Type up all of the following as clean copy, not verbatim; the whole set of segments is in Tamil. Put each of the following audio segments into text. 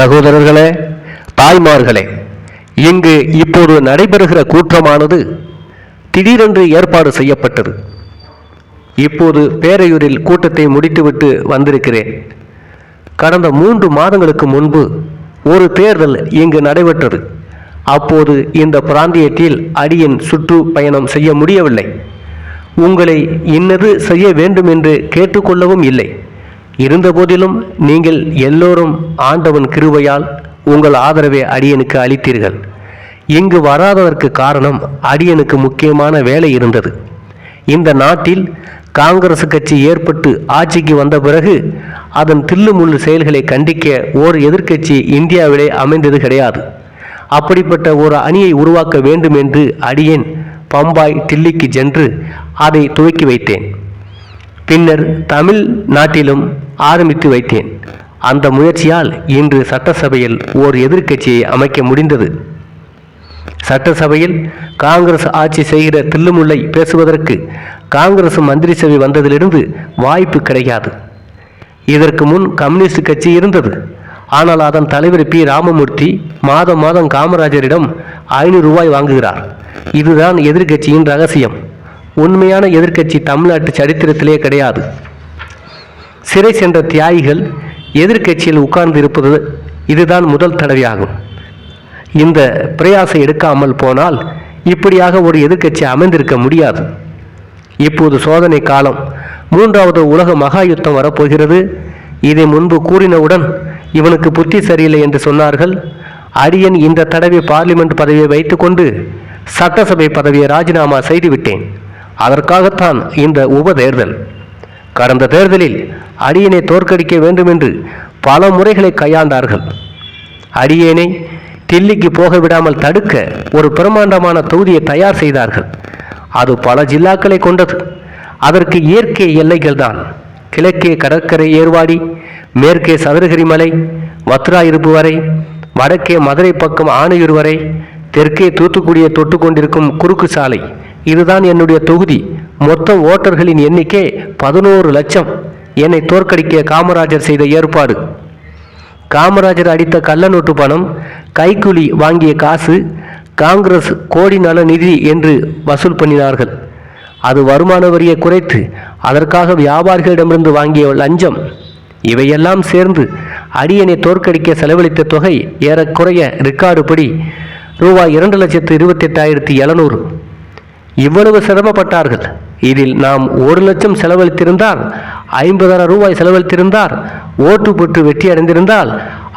சகோதரர்களே, தாய்மார்களே, இங்கு இப்போது நடைபெறுகிற கூற்றமானது திடீரென்று ஏற்பாடு செய்யப்பட்டது. இப்போது பேரையூரில் கூட்டத்தை முடித்துவிட்டு வந்திருக்கிறேன். கடந்த 3 மாதங்களுக்கு முன்பு ஒரு தேர்தல் இங்கு நடைபெற்றது. அப்போது இந்த பிராந்தியத்தில் அடியேன் சுற்றுப்பயணம் செய்ய முடியவில்லை. உங்களை இன்னது செய்ய வேண்டும் என்று கேட்டுக்கொள்ளவும் இல்லை. இருந்தபோதிலும் நீங்கள் எல்லோரும் ஆண்டவன் கிருபையால் உங்கள் ஆதரவை அடியனுக்கு அளித்தீர்கள். இங்கு வராததற்கு காரணம் அடியனுக்கு முக்கியமான வேலை இருந்தது. இந்த நாட்டில் காங்கிரஸ் கட்சி ஏற்பட்டு ஆட்சிக்கு வந்த பிறகு அதன் தில்லுமுள்ளு செயல்களை கண்டிக்க ஓர் எதிர்க்கட்சி இந்தியாவிலே அமைந்தது கிடையாது. அப்படிப்பட்ட ஒரு அணியை உருவாக்க வேண்டும் என்று அடியேன் பம்பாய் டில்லிக்கு சென்று அதை துவக்கி வைத்தேன். பின்னர் தமிழ் நாட்டிலும் ஆரம்பித்து வைத்தேன். அந்த முயற்சியால் இன்று சட்டசபையில் ஓர் எதிர்க்கட்சியை அமைக்க முடிந்தது. சட்டசபையில் காங்கிரஸ் ஆட்சி செய்கிற தில்லுமுல்லை பேசுவதற்கு காங்கிரஸ் மந்திரி சபை வந்ததிலிருந்து வாய்ப்பு கிடையாது. இதற்கு முன் கம்யூனிஸ்ட் கட்சி இருந்தது. ஆனால் அதன் தலைவர் பி. ராமமூர்த்தி மாதம் மாதம் காமராஜரிடம் 500 ரூபாய் வாங்குகிறார். இதுதான் எதிர்க்கட்சியின் ரகசியம். உண்மையான எதிர்க்கட்சி தமிழ்நாட்டு சரித்திரத்திலே கிடையாது. சிறை சென்ற தியாகிகள் எதிர்க்கட்சியில் உட்கார்ந்து இருப்பது இதுதான் முதல் தடவையாகும். இந்த பிரயாசம் எடுக்காமல் போனால் இப்படியாக ஒரு எதிர்க்கட்சி அமைந்திருக்க முடியாது. இப்போது சோதனை காலம். 3வது உலக மகா யுத்தம் வரப்போகிறது. இதை முன்பு கூறினவுடன் இவனுக்கு புத்தி சரியில்லை என்று சொன்னார்கள். அடியன் இந்த தடவை பார்லிமெண்ட் பதவியை வைத்துக்கொண்டு சட்டசபை பதவியை ராஜினாமா செய்துவிட்டேன். அதற்காகத்தான் இந்த உபதேர்தல். கடந்த தேர்தலில் அடியனை தோற்கடிக்க வேண்டும் என்று பல முறைகளை கையாண்டார்கள். அடியேனை டில்லிக்கு போக விடாமல் தடுக்க ஒரு பிரம்மாண்டமான தொகுதியை தயார் செய்தார்கள். அது பல ஜில்லாக்களை கொண்டது. அதற்கு இயற்கை எல்லைகள் தான். கிழக்கே கடற்கரை ஏர்வாடி, மேற்கே சதுரகிரி மலை வத்ரா இருப்பு வரை, வடக்கே மதுரை பக்கம் ஆணையூர் வரை, தெற்கே தூத்துக்குடியை தொட்டு கொண்டிருக்கும் குறுக்கு சாலை. இதுதான் என்னுடைய தொகுதி. மொத்த ஓட்டர்களின் எண்ணிக்கை 11 லட்சம். என்னை தோற்கடிக்க காமராஜர் செய்த ஏற்பாடு. காமராஜர் அடித்த கள்ளநோட்டு பணம், கைக்கூலி வாங்கிய காசு, காங்கிரஸ் கோடி நல நிதி என்று வசூல் பண்ணினார்கள். அது வருமான வரியை குறைத்து அதற்காக வியாபாரிகளிடமிருந்து வாங்கிய லஞ்சம். இவையெல்லாம் சேர்ந்து அடியனை தோற்கடிக்க செலவழித்த தொகை ஏறக்குறைய ரெக்கார்டு படி ரூபாய் 2,28,700. இவ்வளவு சிரமப்பட்டார்கள். இதில் நாம் 1 லட்சம் செலவழித்திருந்தால், 50,000 ரூபாய் செலவழித்திருந்தால், ஓட்டு போட்டு வெற்றி அடைந்திருந்தால்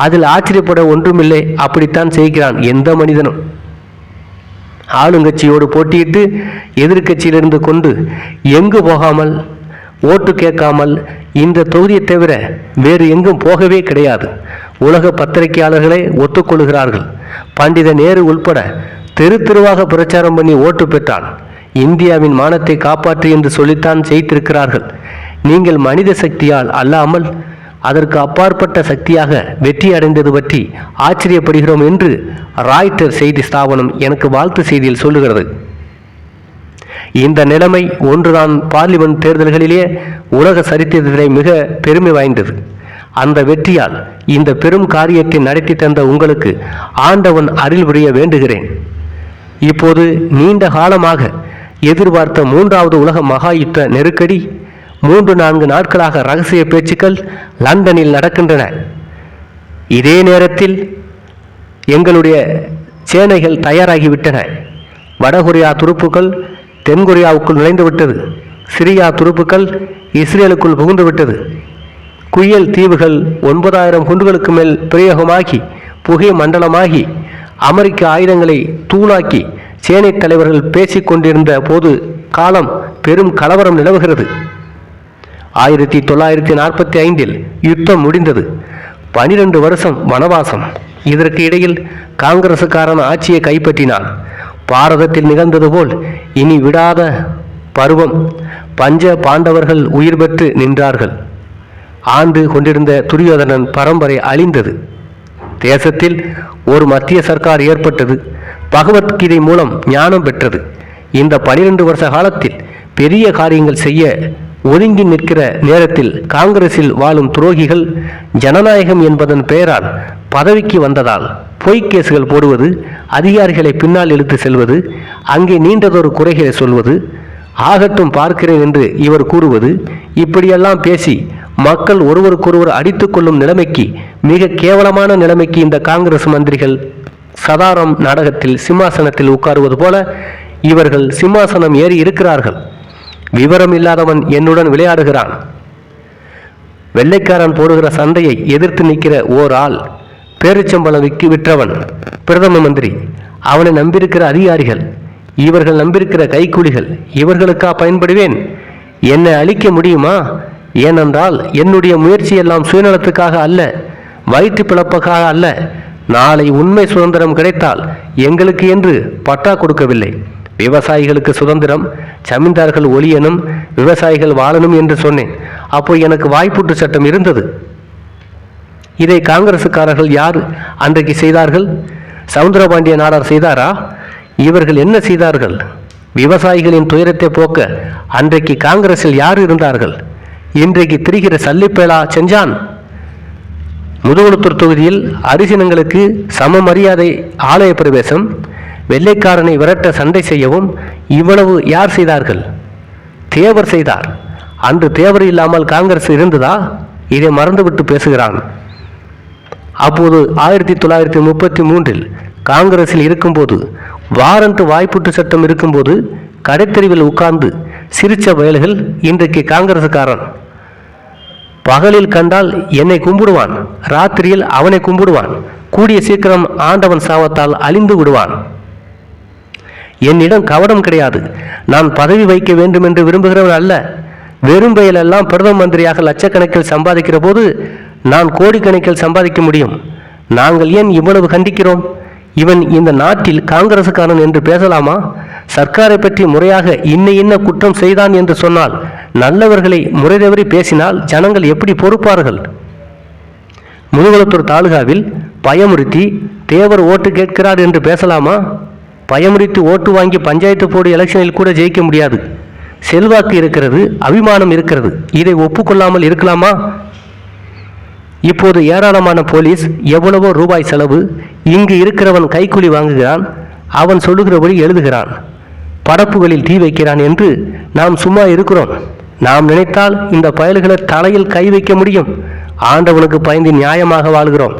அதில் ஆச்சரியப்பட ஒன்றுமில்லை. அப்படித்தான் செய்கிறான் எந்த மனிதனும். ஆளுங்கட்சியோடு போட்டியிட்டு எதிர்கட்சியிலிருந்து கொண்டு எங்கு போகாமல், ஓட்டு கேட்காமல் இந்த தொகுதியை தவிர வேறு எங்கும் போகவே கிடையாது. உலக பத்திரிகையாளர்களே ஒத்துக்கொள்கிறார்கள். பண்டித நேரு உள்பட தெரு தெருவாக பிரச்சாரம் பண்ணி ஓட்டு பெற்றான். இந்தியாவின் மானத்தை காப்பாற்று என்று சொல்லித்தான் செய்திருக்கிறார்கள். நீங்கள் மனித சக்தியால் அல்லாமல் அதற்கு அப்பாற்பட்ட சக்தியாக வெற்றி அடைந்தது பற்றி ஆச்சரியப்படுகிறோம் என்று ராய்ட்டர் செய்தி ஸ்தாபனம் எனக்கு வாழ்த்து செய்தியில் சொல்லுகிறது. இந்த நிலைமை ஒன்றுதான் பார்லிமெண்ட் தேர்தல்களிலே உலக சரித்திரத்திலே மிக பெருமை வாய்ந்தது. அந்த வெற்றியால் இந்த பெரும் காரியத்தை நடத்தி தந்த உங்களுக்கு ஆண்டவன் அருள் புரிய வேண்டுகிறேன். இப்போது நீண்ட காலமாக எதிர்பார்த்த 3வது உலக மகா யுத்த நெருக்கடி 3-4 நாட்களாக ரகசிய பேச்சுக்கள் லண்டனில் நடக்கின்றன. இதே நேரத்தில் எங்களுடைய சேனைகள் தயாராகிவிட்டன. வடகொரியா துருப்புக்கள் தென்கொரியாவுக்குள் நுழைந்துவிட்டது. சிரியா துருப்புக்கள் இஸ்ரேலுக்குள் புகுந்துவிட்டது. குயல் தீவுகள் 9,000 குண்டுகளுக்கு மேல் பிரயோகமாகி புகை மண்டலமாகி அமெரிக்க ஆயுதங்களை தூளாக்கி சேனை தலைவர்கள் பேசிக்கொண்டிருந்த போது காலம் பெரும் கலவரம் நிலவுகிறது. 1945 யுத்தம் முடிந்தது. 12 வருஷம் வனவாசம். இதற்கு இடையில் காங்கிரசுக்காரன் ஆட்சியை கைப்பற்றினான். பாரதத்தில் நிகழ்ந்தது போல் இனி விடாத பருவம். பஞ்ச பாண்டவர்கள் உயிர் பெற்று நின்றார்கள். ஆண்டு கொண்டிருந்த துரியோதனன் பரம்பரை அழிந்தது. தேசத்தில் ஒரு மத்திய சர்க்கார் ஏற்பட்டது. பகவத்கீதை மூலம் ஞானம் பெற்றது. இந்த 12 வருஷ காலத்தில் பெரிய காரியங்கள் செய்ய ஒதுங்கி நிற்கிற நேரத்தில் காங்கிரஸில் வாழும் துரோகிகள் ஜனநாயகம் என்பதன் பெயரால் பதவிக்கு வந்ததால் பொய்க் கேசுகள் போடுவது, அதிகாரிகளை பின்னால் இழுத்து செல்வது, அங்கே நீண்டதொரு குறைகளை சொல்வது, ஆகட்டும் பார்க்கிறேன் என்று இவர் கூறுவது, இப்படியெல்லாம் பேசி மக்கள் ஒருவருக்கொருவர் அடித்துக் கொள்ளும் நிலைமைக்கு, மிக கேவலமான நிலைமைக்கு இந்த காங்கிரஸ் மந்திரிகள் சதாரம் நாடகத்தில் சிம்மாசனத்தில் உட்காருவது போல இவர்கள் சிம்மாசனம் ஏறி இருக்கிறார்கள். விவரம் இல்லாதவன் என்னுடன் விளையாடுகிறான். வெள்ளைக்காரன் போடுகிற சந்தையை எதிர்த்து நிற்கிற ஓர் ஆள், பேரிச்சம்பளம் விற்றவன் பிரதம மந்திரி, அவனை நம்பியிருக்கிற அதிகாரிகள், இவர்கள் நம்பியிருக்கிற கைக்கூலிகள், இவர்களுக்கா பயன்படுவேன்? என்னை அழிக்க முடியுமா? ஏனென்றால் என்னுடைய முயற்சியெல்லாம் சுயநலத்துக்காக அல்ல, வயிற்று பிளப்புக்காக அல்ல. நாளை உண்மை சுதந்திரம் கிடைத்தால் எங்களுக்கு என்று பட்டா கொடுக்கவில்லை. விவசாயிகளுக்கு சுதந்திரம், ஜமீன்தார்கள் ஒழியனும், விவசாயிகள் வாழணும் என்று சொன்னேன். அப்போ எனக்கு வாய்ப்பூட்டு சட்டம் இருந்தது. இதை காங்கிரசுக்காரர்கள் யார் அன்றைக்கு செய்தார்கள்? சவுந்தரபாண்டிய நாடார் செய்தாரா? இவர்கள் என்ன செய்தார்கள்? விவசாயிகளின் துயரத்தை போக்க அன்றைக்கு காங்கிரஸில் யார் இருந்தார்கள்? இன்றைக்கு திரிகிற சல்லிப்பேலா செஞ்சான்? முதுகுளத்தூர் தொகுதியில் அரிசினங்களுக்கு சம மரியாதை ஆலய பிரவேசம், வெள்ளைக்காரனை விரட்ட சண்டை செய்யவும் இவ்வளவு யார் செய்தார்கள்? தேவர் செய்தார். அன்று தேவர் இல்லாமல் காங்கிரஸ் இருந்ததா? இதை மறந்துவிட்டு பேசுகிறான். அப்போது 1933 காங்கிரஸில் இருக்கும்போது, வாரண்ட் வாய்ப்பூட்டு சட்டம் இருக்கும்போது, கடைத்தெருவில் உட்கார்ந்து சிரிச்ச வயல்கள் இன்றைக்கு காங்கிரசுக்காரன். பகலில் கண்டால் என்னை கும்பிடுவான், ராத்திரியில் அவனை கும்பிடுவான். கூடிய சீக்கிரம் ஆண்டவன் சாவத்தால் அழிந்து விடுவான். என்னிடம் கவடம் கிடையாது. நான் பதவி வைக்க வேண்டும் என்று விரும்புகிறவன் அல்ல. வெறும் பெயலெல்லாம் பிரதம மந்திரியாக லட்சக்கணக்கில் சம்பாதிக்கிற போது நான் கோடிக்கணக்கில் சம்பாதிக்க முடியும். நாங்கள் ஏன் இவ்வளவு கண்டிக்கிறோம்? இவன் இந்த நாட்டில் காங்கிரசுக்காரன் என்று பேசலாமா? சர்க்காரை பற்றி முறையாக இன்ன குற்றம் செய்தான் என்று சொன்னால், நல்லவர்களை முறை தவறி பேசினால் ஜனங்கள் எப்படி பொறுப்பார்கள்? முதுகுளத்தூர் தாலுகாவில் பயமுறுத்தி தேவர் ஓட்டு கேட்கிறார் என்று பேசலாமா? பயமுறுத்தி ஓட்டு வாங்கி பஞ்சாயத்து போர்டு எலெக்ஷனில் கூட ஜெயிக்க முடியாது. செல்வாக்கு இருக்கிறது, அபிமானம் இருக்கிறது. இதை ஒப்புக்கொள்ளாமல் இருக்கலாமா? இப்போது ஏராளமான போலீஸ், எவ்வளவோ ரூபாய் செலவு. இங்கு இருக்கிறவன் கைக்கூலி வாங்குகிறான், அவன் சொல்லுகிறபடி எழுதுகிறான், படப்புகளில் தீ வைக்கிறான் என்று நாம் சும்மா இருக்கிறோம். நாம் நினைத்தால் இந்த பயல்களை தலையில் கை வைக்க முடியும். ஆண்டவனுக்கு பயந்து நியாயமாக வாழ்கிறோம்.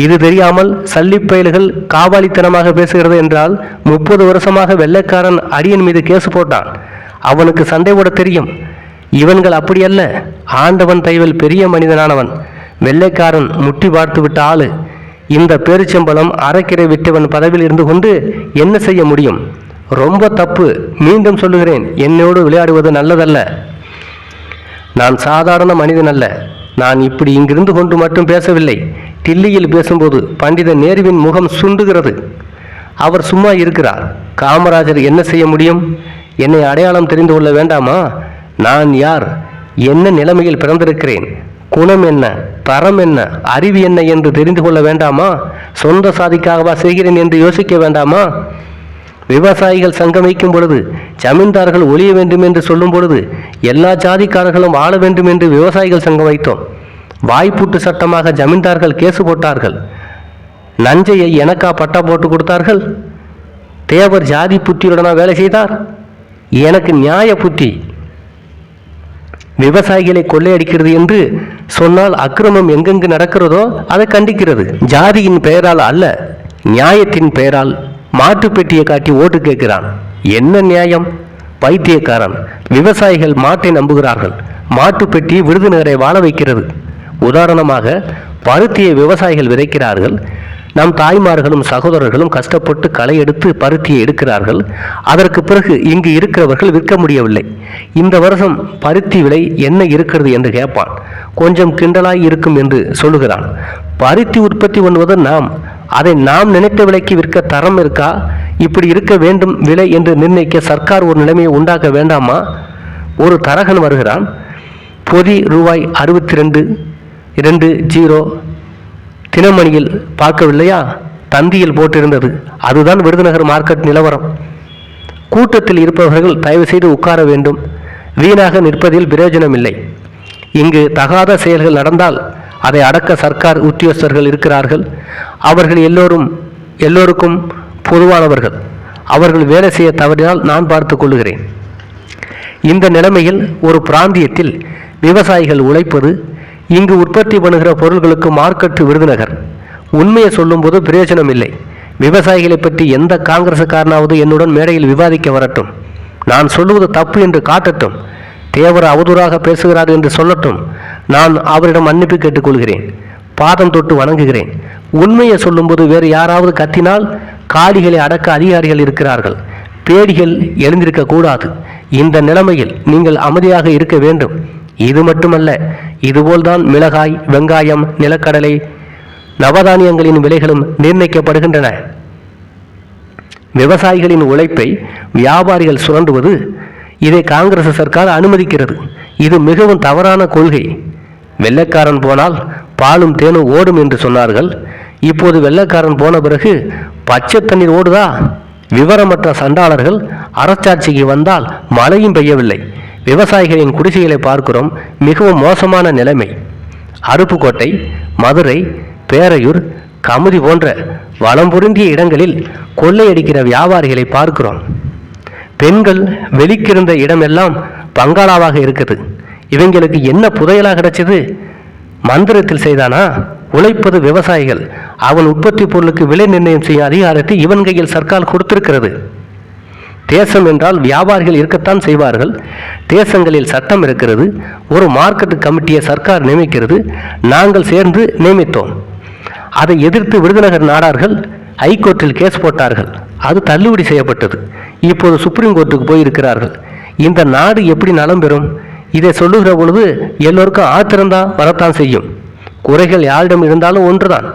இது தெரியாமல் சல்லிப்பயல்கள் காவாலித்தனமாக பேசுகிறது என்றால், 30 வருஷமாக வெள்ளைக்காரன் அடியன் மீது கேசு போட்டான். அவனுக்கு சண்டை போட தெரியும். இவன்கள் அப்படியல்ல. ஆண்டவன் தயவில் பெரிய மனிதனானவன். வெள்ளைக்காரன் முட்டி பார்த்து விட்ட ஆளு. இந்த பேரிச்சம்பளம் அரைக்கிறை விட்டவன் பதவியில் இருந்து கொண்டு என்ன செய்ய முடியும்? ரொம்ப தப்பு. மீண்டும் சொல்லுகிறேன், என்னோடு விளையாடுவது நல்லதல்ல. நான் சாதாரண மனிதன் அல்ல. நான் இப்படி இங்கிருந்து கொண்டு மட்டும் பேசவில்லை. டில்லியில் பேசும்போது பண்டித நேருவின் முகம் சுண்டுகிறது. அவர் சும்மா இருக்கிறார். காமராஜர் என்ன செய்ய முடியும்? என்னை அடையாளம் தெரிந்து கொள்ள வேண்டாமா? நான் யார், என்ன நிலைமையில் பிறந்திருக்கிறேன், குணம் என்ன, தரம் என்ன, அறிவு என்ன என்று தெரிந்து கொள்ள வேண்டாமா? சொந்த சாதிக்காகவா செய்கிறேன் என்று யோசிக்க வேண்டாமா? விவசாயிகள் சங்கம் வைக்கும் பொழுது, ஜமீன்தார்கள் ஒழிய வேண்டும் என்று சொல்லும் பொழுது, எல்லா ஜாதிக்காரர்களும் வாழ வேண்டும் என்று விவசாயிகள் சங்கம் வைத்தோம். வாய்ப்பூட்டு சட்டமாக ஜமீன்தார்கள் கேசு போட்டார்கள். நஞ்சையை எனக்கா பட்டா போட்டு கொடுத்தார்கள்? தேவர் ஜாதி புத்தியுடனா வேலை செய்தார்? எனக்கு நியாய புத்தி. விவசாயிகளை கொள்ளையடிக்கிறது என்று சொன்னால் அக்கிரமம் எங்கெங்கு நடக்கிறதோ அதை கண்டிக்கிறது. ஜாதியின் பெயரால் அல்ல, நியாயத்தின் பெயரால் மாட்டுப்பெட்டியை காட்டி ஓட்டு கேட்கிறான். என்ன நியாயம்? பைத்தியக்காரன். விவசாயிகள் மாட்டை நம்புகிறார்கள். மாட்டுப்பெட்டி விருதுநகரை வாழ வைக்கிறது. உதாரணமாக, பருத்தியை விவசாயிகள் விதைக்கிறார்கள். நம் தாய்மார்களும் சகோதரர்களும் கஷ்டப்பட்டு களை எடுத்து பருத்தியை எடுக்கிறார்கள். அதற்கு பிறகு இங்கு இருக்கிறவர்கள் விற்க முடியவில்லை. இந்த வருஷம் பருத்தி விலை என்ன இருக்கிறது என்று கேட்பான். கொஞ்சம் கிண்டலாய் இருக்கும் என்று சொல்லுகிறான். பருத்தி உற்பத்தி பண்ணுவது நாம். அதை நாம் நினைத்த விலைக்கு விற்க தரம் இருக்கா? இப்படி இருக்க வேண்டும் விலை என்று நிர்ணயிக்க சர்க்கார் ஒரு நிலைமையை உண்டாக்க வேண்டாமா? ஒரு தரகன் வருகிறான். பொதி ரூபாய் 62.20 தினமணியில் பார்க்கவில்லையா? தந்தியில் போட்டிருந்தது. அதுதான் விருதுநகர் மார்க்கெட் நிலவரம். கூட்டத்தில் இருப்பவர்கள் தயவு செய்து உட்கார வேண்டும். வீணாக நிற்பதில் பிரயோஜனம் இல்லை. இங்கு தகாத செயல்கள் நடந்தால் அதை அடக்க சர்க்கார் உத்தியோகஸ்தர்கள் இருக்கிறார்கள். அவர்கள் எல்லோருக்கும் பொதுவானவர்கள். அவர்கள் வேலை செய்ய தவறினால் நான் பார்த்து கொள்ளுகிறேன். இந்த நிலைமையில் ஒரு பிராந்தியத்தில் விவசாயிகள் உழைப்பது, இங்கு உற்பத்தி பண்ணுகிற பொருள்களுக்கு மார்க்கெட்டு விருதுநகர். உண்மையை சொல்லும்போது பிரயோஜனம் இல்லை. விவசாயிகளை பற்றி எந்த காங்கிரசுக்காரனாவது என்னுடன் மேடையில் விவாதிக்க வரட்டும். நான் சொல்லுவது தப்பு என்று காட்டட்டும். தேவர் அவதூறாக பேசுகிறார் என்று சொல்லட்டும். நான் அவரிடம் மன்னிப்பு கேட்டுக்கொள்கிறேன். பாதம் தொட்டு வணங்குகிறேன். உண்மையை சொல்லும்போது வேறு யாராவது கத்தினால் காடிகளை அடக்க அதிகாரிகள் இருக்கிறார்கள். பேடிகள் எழுந்திருக்க கூடாது. இந்த நிலைமையில் நீங்கள் அமைதியாக இருக்க வேண்டும். இது மட்டுமல்ல, இதுபோல்தான் மிளகாய், வெங்காயம், நிலக்கடலை, நவதானியங்களின் விலைகளும் நிர்ணயிக்கப்படுகின்றன. விவசாயிகளின் உழைப்பை வியாபாரிகள் சுரண்டுவது, இதை காங்கிரஸ் சர்க்கார் அனுமதிக்கிறது. இது மிகவும் தவறான கொள்கை. வெள்ளைக்காரன் போனால் பாலும் தேனும் ஓடும் என்று சொன்னார்கள். இப்போது வெள்ளைக்காரன் போன பிறகு பச்சை தண்ணீர் ஓடுதா? விவரமற்ற சண்டாளர்கள் அரசாட்சிக்கு வந்தால் மழையும் பெய்யவில்லை. விவசாயிகளின் குடிசைகளை பார்க்கிறோம். மிகவும் மோசமான நிலைமை. அருப்புக்கோட்டை, மதுரை, பேரையூர், கமுதி போன்ற வளம் பொருந்திய இடங்களில் கொள்ளையடிக்கிற வியாபாரிகளை பார்க்கிறோம். பெண்கள் வெளிக்கிருந்த இடமெல்லாம் பங்களாவாக இருக்குது. இவங்களுக்கு என்ன புதையலாக கிடைச்சது? மந்திரத்தில் செய்தானா? உழைப்பது விவசாயிகள். அவன் உற்பத்தி பொருளுக்கு விலை நிர்ணயம் செய்யும் அதிகாரத்தை இவன் கையில் சர்க்கார் கொடுத்திருக்கிறது. தேசம் என்றால் வியாபாரிகள் இருக்கத்தான் செய்வார்கள். தேசங்களில் சட்டம் இருக்கிறது. ஒரு மார்க்கெட் கமிட்டியை சர்க்கார் நியமிக்கிறது. நாங்கள் சேர்ந்து நியமித்தோம். அதை எதிர்த்து விருதுநகர் நாடார்கள் ஹைகோர்ட்டில் கேஸ் போட்டார்கள். அது தள்ளுபடி செய்யப்பட்டது. இப்போது சுப்ரீம் கோர்ட்டுக்கு போயிருக்கிறார்கள். இந்த நாடு எப்படி நலம் பெறும்? இதை சொல்லுகிற பொழுது எல்லோருக்கும் ஆத்திரம்தான் வரத்தான் செய்யும். குறைகள் யாரிடம் இருந்தாலும் ஒன்றுதான்.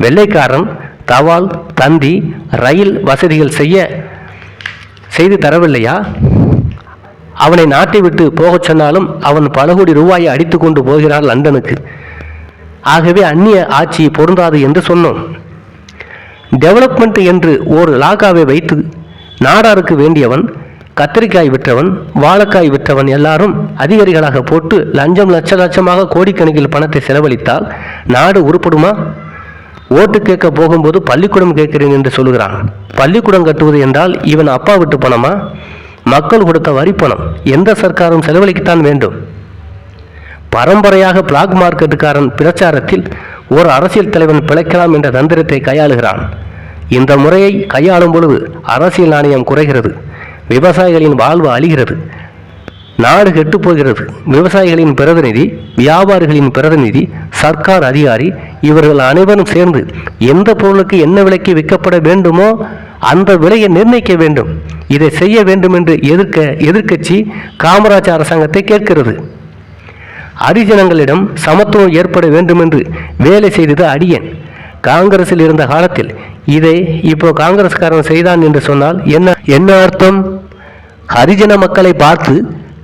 வெள்ளைக்காரன் தபால், தந்தி, ரயில் வசதிகள் செய்து தரவில்லையா? அவனை நாட்டை விட்டு போகச் சொன்னாலும் அவன் பல கோடி ரூபாயை அடித்து கொண்டு போகிறான் லண்டனுக்கு. ஆகவே அந்நிய ஆட்சி பொருந்தாது என்று சொன்னோம். டெவலப்மெண்ட் என்று ஒரு லாகாவை வைத்து நாடாருக்கு வேண்டியவன், கத்திரிக்காய் விற்றவன், வாழைக்காய் விற்றவன் எல்லாரும் அதிகாரிகளாக போட்டு லஞ்சம் லட்சமாக கோடிக்கணக்கில் பணத்தை செலவழித்தால் நாடு உருப்படுமா? ஓட்டு கேட்க போகும்போது பள்ளிக்கூடம் கேட்கிறேன் என்று சொல்கிறான். பள்ளிக்கூடம் கட்டுவது என்றால் இவன் அப்பா விட்டு பணமா? மக்கள் கொடுத்த வரி பணம். எந்த சர்க்காரும் செலவழிக்கத்தான் வேண்டும். பரம்பரையாக பிளாக் மார்க்கெட்டுக்காரன் பிரச்சாரத்தில் ஒரு அரசியல் தலைவன் பிழைக்கலாம் என்ற தந்திரத்தை கையாளுகிறான். இந்த முறையை கையாளும் பொழுது அரசியல் நாணயம் குறைகிறது. விவசாயிகளின் வாழ்வு அழிகிறது. நாடு கெட்டுப்போகிறது. விவசாயிகளின் பிரதிநிதி, வியாபாரிகளின் பிரதிநிதி, சர்க்கார் அதிகாரி இவர்கள் அனைவரும் சேர்ந்து எந்த பொருளுக்கு என்ன விலைக்கு விற்கப்பட வேண்டுமோ அந்த விலையை நிர்ணயிக்க வேண்டும். இதை செய்ய வேண்டும் என்று எதிர்க்கட்சி காமராஜ் அரசாங்கத்தை கேட்கிறது. ஹரிஜனங்களிடம் சமத்துவம் ஏற்பட வேண்டும் என்று வேலை செய்தது அடியேன். காங்கிரஸில் இருந்த காலத்தில் இதை இப்போ காங்கிரஸ்காரன் செய்தான் என்று சொன்னால் என்ன அர்த்தம்? ஹரிஜன மக்களை பார்த்து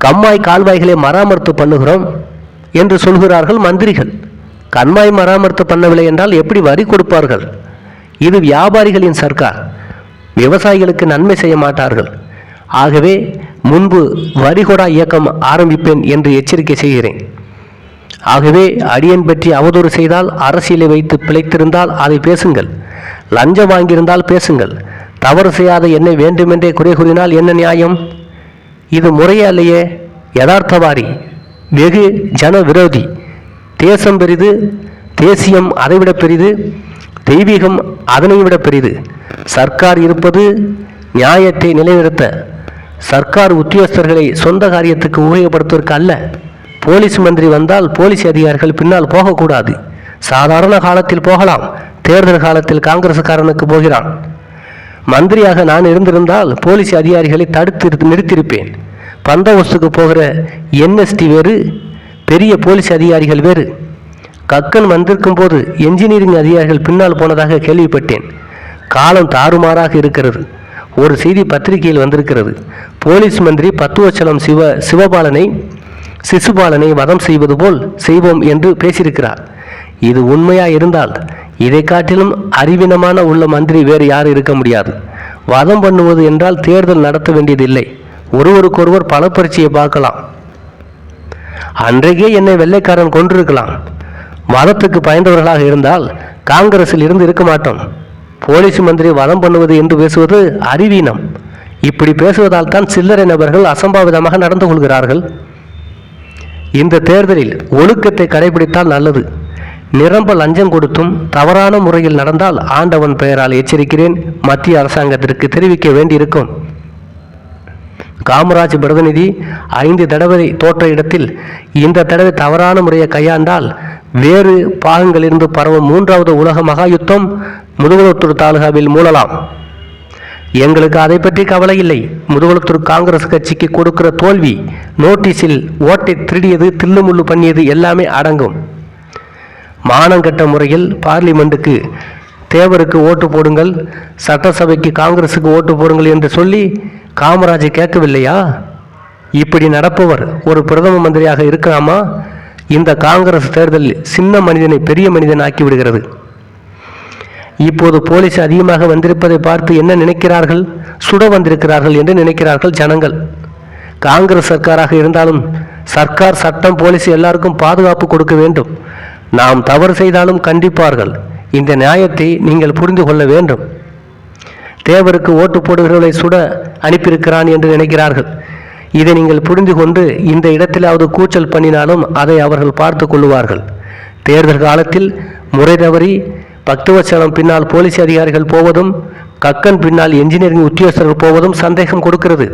கம்மாய் கால்வாய்களை மராமத்து பண்ணுகிறோம் என்று சொல்கிறார்கள் மந்திரிகள். கண்மாய் மராமத்து பண்ணவில்லை என்றால் எப்படி வரி கொடுப்பார்கள்? இது வியாபாரிகளின் சர்க்கார். விவசாயிகளுக்கு நன்மை செய்ய மாட்டார்கள். ஆகவே முன்பு வரிகொடா இயக்கம் ஆரம்பிப்பேன் என்று எச்சரிக்கை செய்கிறேன். ஆகவே அடியன் பற்றி அவதூறு செய்தால், அரசியலை வைத்து பிழைத்திருந்தால் அதை பேசுங்கள். லஞ்சம் வாங்கியிருந்தால் பேசுங்கள். தவறு செய்யாத என்னை வேண்டுமென்றே குறை கூறினால் என்ன நியாயம்? இது முறையே அல்லையே. யதார்த்தவாதி, வெகு ஜன விரோதி. தேசம் பெரிது, தேசியம் அதைவிட பெரிது, தெய்வீகம் அதனை விட பெரிது. சர்க்கார் இருப்பது நியாயத்தை நிலைநிறுத்த, சர்க்கார் உத்தியோகஸ்தர்களை சொந்த காரியத்துக்கு உபயோகப்படுத்துவதற்கு அல்ல. போலீஸ் மந்திரி வந்தால் போலீஸ் அதிகாரிகள் பின்னால் போகக்கூடாது. சாதாரண காலத்தில் போகலாம். தேர்தல் காலத்தில் காங்கிரசுக்காரனுக்கு போகிறான். மந்திரியாக நான் இருந்திருந்தால் போலீஸ் அதிகாரிகளை தடுத்து நிறுத்தியிருப்பேன். பந்தோபஸ்துக்கு போகிற என்எஸ்டி வேறு, பெரிய போலீஸ் அதிகாரிகள் வேறு. கக்கன் வந்திருக்கும் போது என்ஜினியரிங் அதிகாரிகள் பின்னால் போனதாக கேள்விப்பட்டேன். காலம் தாறுமாறாக இருக்கிறது. ஒரு செய்தி பத்திரிகையில் வந்திருக்கிறது. போலீஸ் மந்திரி பத்துவச்சலம் சிசுபாலனை வதம் செய்வது போல் செய்வோம் என்று பேசியிருக்கிறார். இது உண்மையா இருந்தால் இதை காட்டிலும் அறிவீனமான உள்ள மந்திரி வேறு யாரும் இருக்க முடியாது. வதம் பண்ணுவது என்றால் தேர்தல் நடத்த வேண்டியதில்லை. ஒருவருக்கொருவர் பல பரீட்சையை பார்க்கலாம். அன்றைக்கே என்னை வெள்ளைக்காரன் கொன்றிருக்கலாம். வதத்துக்கு பயந்தவர்களாக இருந்தால் காங்கிரஸில் இருந்து இருக்க மாட்டோம். போலீஸ் மந்திரி வதம் பண்ணுவது என்று பேசுவது அறிவீனம். இப்படி பேசுவதால் தான் சில்லறை நபர்கள் அசம்பாவிதமாக நடந்து கொள்கிறார்கள். இந்த தேர்தலில் ஒழுக்கத்தை கடைபிடித்தால் நல்லது. நிரம்ப லஞ்சம் கொடுத்தும் தவறான முறையில் நடந்தால் ஆண்டவன் பெயரால் எச்சரிக்கிறேன், மத்திய அரசாங்கத்திற்கு தெரிவிக்க வேண்டியிருக்கும். காமராஜ் பிரதிநிதி 5 தடவை தோற்ற இடத்தில் இந்த தடவை தவறான முறையை கையாண்டால் வேறு பாகங்களிலிருந்து பரவும் 3வது உலக மகா யுத்தம் முதுகுளத்தூர் தாலுகாவில் மூழலாம். எங்களுக்கு அதை பற்றி கவலை இல்லை. முதுகுளத்தூர் காங்கிரஸ் கட்சிக்கு கொடுக்கிற தோல்வி, நோட்டீஸில் ஓட்டை திருடியது, தில்லுமுள்ளு பண்ணியது எல்லாமே அடங்கும். மானங்கட்ட முறையில் பார்லிமெண்ட்டுக்கு தேவருக்கு ஓட்டு போடுங்கள், சட்டசபைக்கு காங்கிரஸுக்கு ஓட்டு போடுங்கள் என்று சொல்லி காமராஜை கேட்கவில்லையா? இப்படி நடப்பவர் ஒரு பிரதம மந்திரியாக இருக்கலாமா? இந்த காங்கிரஸ் தேர்தலில் சின்ன மனிதனை பெரிய மனிதன் ஆக்கி விடுகிறது. இப்போது போலீஸ் அதிகமாக வந்திருப்பதை பார்த்து என்ன நினைக்கிறார்கள்? சுட வந்திருக்கிறார்கள் என்று நினைக்கிறார்கள் ஜனங்கள். காங்கிரஸ் சர்க்காராக இருந்தாலும் சர்க்கார், சட்டம், போலீஸ் எல்லாருக்கும் பாதுகாப்பு கொடுக்க வேண்டும். நாம் தவறு செய்தாலும் கண்டிப்பார்கள். இந்த நியாயத்தை நீங்கள் புரிந்து கொள்ள வேண்டும். தேவருக்கு ஓட்டு போடுகிறவர்களை சுட அனுப்பியிருக்கிறான் என்று நினைக்கிறார்கள். இதை நீங்கள் புரிந்து கொண்டு இந்த இடத்திலாவது கூச்சல் பண்ணினாலும் அதை அவர்கள் பார்த்து கொள்ளுவார்கள். தேர்தல் காலத்தில் முறை தவறி பக்தவச்சலம் பின்னால் போலீஸ் அதிகாரிகள் போவதும், கக்கன் பின்னால் என்ஜினியரிங் உத்தியோகஸ்தர்கள் போவதும் சந்தேகம் கொடுக்கிறது.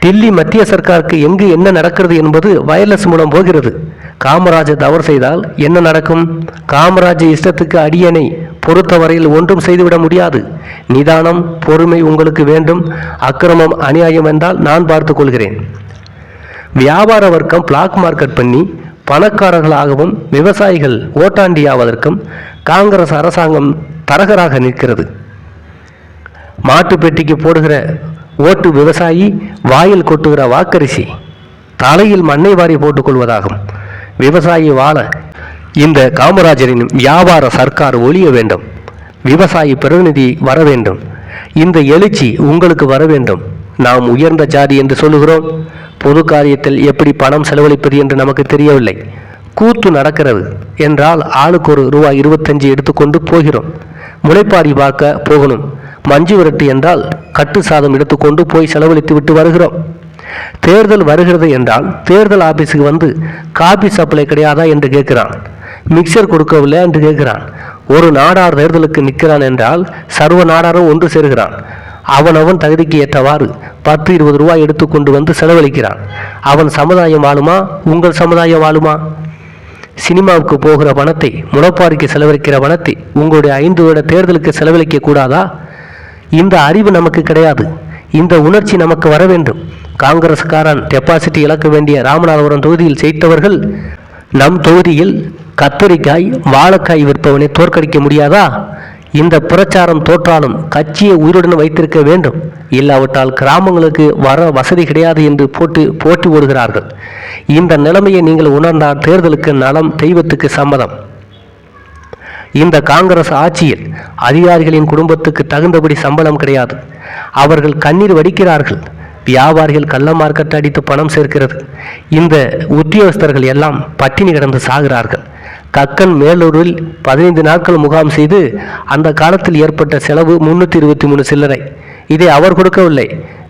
டில்லி மத்திய சர்க்காருக்கு எங்கு என்ன நடக்கிறது என்பது வயர்லெஸ் மூலம் போகிறது. காமராஜர் தவறு செய்தால் என்ன நடக்கும்? காமராஜர் இஷ்டத்துக்கு அடியனை பொறுத்தவரையில் ஒன்றும் செய்துவிட முடியாது. நிதானம், பொறுமை உங்களுக்கு வேண்டும். அக்கிரமம், அநியாயம் என்றால் நான் பார்த்து கொள்கிறேன். வியாபார வர்க்கம் பிளாக் மார்க்கெட் பண்ணி பணக்காரர்களாகவும் விவசாயிகள் ஓட்டாண்டியாவதற்கும் காங்கிரஸ் அரசாங்கம் தரகராக நிற்கிறது. மாட்டு பெட்டிக்கு போடுகிற ஓட்டு விவசாயி, வாயில் கொட்டுகிற வாக்கரிசி தலையில் மண்ணை வாரி போட்டுக் கொள்வதாகும். விவசாயி வாழ இந்த காமராஜரின் வியாபார சர்க்கார் ஒழிய வேண்டும். விவசாயி பிரதிநிதி வர வேண்டும். இந்த எழுச்சி உங்களுக்கு வர வேண்டும். நாம் உயர்ந்த ஜாதி என்று சொல்லுகிறோம். பொது காரியத்தில் எப்படி பணம் செலவழிப்பது என்று நமக்கு தெரியவில்லை. கூத்து நடக்கிறது என்றால் ஆளுக்கு ஒரு ரூபாய் 25 எடுத்துக்கொண்டு போகிறோம். முளைப்பாரி பார்க்க போகணும். மஞ்சு விரட்டு என்றால் கட்டு சாதம் எடுத்துக்கொண்டு போய் செலவழித்து விட்டு வருகிறோம். தேர்தல் வருகிறது என்றால் தேர்தல் ஆபீஸுக்கு வந்து காபி சப்ளை கிடையாதா என்று கேட்கிறான். மிக்சர் கொடுக்கவில்லை என்று கேட்கிறான். ஒரு நாடார் தேர்தலுக்கு நிற்கிறான் என்றால் சர்வ நாடாரும் ஒன்று சேர்கிறான். அவனவன் தகுதிக்கு ஏற்றவாறு 10-20 ரூபாய் எடுத்துக்கொண்டு வந்து செலவழிக்கிறான். அவன் சமுதாயம் வாழுமா? உங்கள் சமுதாயம் வாழுமா? சினிமாவுக்கு போகிற பணத்தை, முளைப்பாரிக்கு செலவழிக்கிற பணத்தை உங்களுடைய 5 வருட தேர்தலுக்கு செலவழிக்க கூடாதா? இந்த அறிவு நமக்கு கிடையாது. இந்த உணர்ச்சி நமக்கு வர வேண்டும். காங்கிரஸ்காரன் டெபாசிட்டி இழக்க வேண்டிய ராமநாதபுரம் தொகுதியில் ஜெயித்தவர்கள் நம் தொகுதியில் கத்தரிக்காய், வாழைக்காய் விற்பவனை தோற்கடிக்க முடியாதா? இந்த பிரச்சாரம் தோற்றாலும் கட்சியை உயிருடன் வைத்திருக்க வேண்டும். இல்லாவிட்டால் கிராமங்களுக்கு வர வசதி கிடையாது என்று போட்டி ஓடுகிறார்கள். இந்த நிலைமையை நீங்கள் உணர்ந்தால் தேர்தலுக்கு நலம், தெய்வத்துக்கு சம்மதம். இந்த காங்கிரஸ் ஆட்சியில் அதிகாரிகளின் குடும்பத்துக்கு தகுந்தபடி சம்பளம் கிடையாது. அவர்கள் கண்ணீர் வடிக்கிறார்கள். வியாபாரிகள் கள்ள மார்க்கெட் அடித்து பணம் சேர்க்கிறது. இந்த உத்தியோகஸ்தர்கள் எல்லாம் பட்டினி கிடந்து சாகிறார்கள். கக்கன் மேலூரில் 15 நாட்கள் முகாம் செய்து அந்த காலத்தில் ஏற்பட்ட செலவு 323 சில்லறை. இதை அவர் கொடுக்கவில்லை.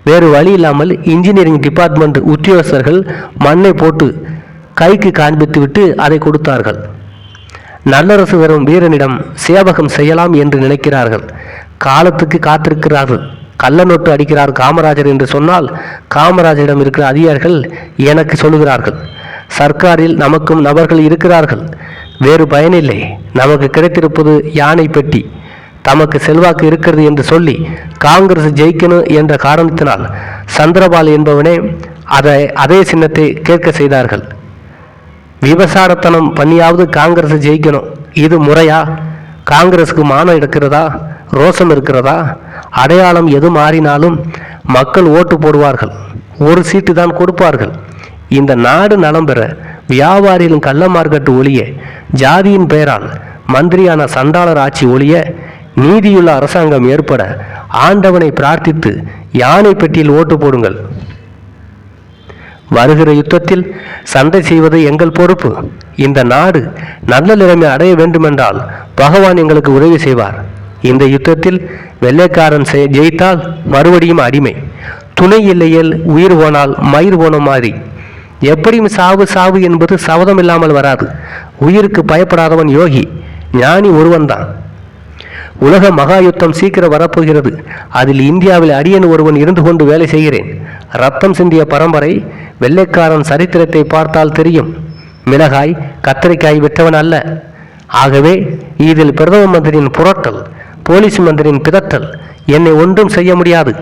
வேறு வழி இல்லாமல் இன்ஜினியரிங் டிபார்ட்மெண்ட் உத்தியோகஸ்தர்கள் மண்ணை போட்டு கைக்கு காண்பித்து விட்டு அதை கொடுத்தார்கள். நல்லரசு வரும் வீரனிடம் சேவகம் செய்யலாம் என்று நினைக்கிறார்கள். காலத்துக்கு காத்திருக்கிறார்கள். கள்ள நோட்டு அடிக்கிறார் காமராஜர் என்று சொன்னால் காமராஜரிடம் இருக்கிற அதிகாரிகள் எனக்கு சொல்லுகிறார்கள், சர்க்காரில் நமக்கும் நபர்கள் இருக்கிறார்கள், வேறு பயனில்லை, நமக்கு கிடைத்திருப்பது யானை பெட்டி, தமக்கு செல்வாக்கு இருக்கிறது என்று சொல்லி காங்கிரஸ் ஜெயிக்கணும் என்ற காரணத்தினால் சந்திரபால் என்பவனே அதே சின்னத்தை கேட்க செய்தார்கள். விபசாரத்தனம் பண்ணியாவது காங்கிரஸ் ஜெயிக்கணும். இது முறையா? காங்கிரஸுக்கு மானம் இருக்கிறதா? ரோசம் இருக்கிறதா? அடையாளம் எது மாறினாலும் மக்கள் ஓட்டு போடுவார்கள். ஒரு சீட்டு தான் கொடுப்பார்கள். இந்த நாடு நலம் பெற வியாபாரிகளின் கள்ள மார்க்கெட்டு ஒழிய, ஜாதியின் பெயரால் மந்திரியான சண்டாளர் ஆட்சி ஒழிய, நீதியுள்ள அரசாங்கம் ஏற்பட ஆண்டவனை பிரார்த்தித்து யானை பெட்டியில் ஓட்டு போடுங்கள். வருகிற யுத்தத்தில் சண்டை செய்வது எங்கள் பொறுப்பு. இந்த நாடு நல்ல நிலைமை அடைய வேண்டுமென்றால் பகவான் எங்களுக்கு உதவி செய்வார். இந்த யுத்தத்தில் வெள்ளைக்காரன் ஜெயித்தால் மறுபடியும் அடிமை. துணை இல்லையேல் உயிர் போனால் மயிர் போன மாதிரி. எப்படியும் சாவு சாவு என்பது சபதம் இல்லாமல் வராது. உயிருக்கு பயப்படாதவன் யோகி, ஞானி ஒருவன்தான். உலக மகா யுத்தம் சீக்கிரம் வரப்போகிறது. அதில் இந்தியாவில் அடியன் ஒருவன் இருந்து கொண்டு வேலை செய்கிறேன். ரத்தம் சிந்திய பரம்பரை. வெள்ளைக்காரன் சரித்திரத்தை பார்த்தால் தெரியும். மிளகாய் கத்தரிக்காய் விட்டவன் அல்ல. ஆகவே இதில் பிரதம மந்திரியின் புரட்டல், போலீஸ் மந்திரியின் பிதற்றல் என்னை ஒன்றும் செய்ய முடியாது.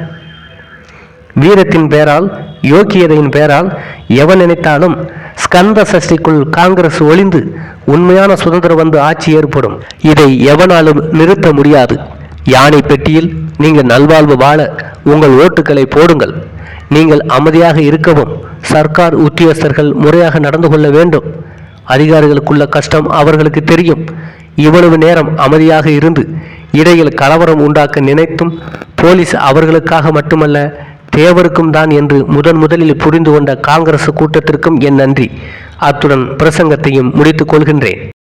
வீரத்தின் பெயரால், யோக்கியதையின் பெயரால் எவன் நினைத்தாலும் ஸ்கந்த சஷ்டிக்குள் காங்கிரஸ் ஒளிந்து உண்மையான சுதந்திரம் வந்து ஆட்சி ஏற்படும். இதை எவனாலும் நிறுத்த முடியாது. யானை பெட்டியில் நீங்கள் நல்வாழ்வு வாழ உங்கள் ஓட்டுக்களை போடுங்கள். நீங்கள் அமைதியாக இருக்கவும் சர்க்கார் உத்தியோகஸ்தர்கள் முறையாக நடந்து கொள்ள வேண்டும். அதிகாரிகளுக்குள்ள கஷ்டம் அவர்களுக்கு தெரியும். இவ்வளவு நேரம் அமைதியாக இருந்து இடையில் கலவரம் உண்டாக்க நினைத்தும் போலீஸ் அவர்களுக்காக மட்டுமல்ல தேவருக்கும் தான் என்று முதலில் புரிந்து கொண்ட காங்கிரஸ் கூட்டத்திற்கும் என் நன்றி. அத்துடன் பிரசங்கத்தையும் முடித்துக் கொள்கின்றேன்.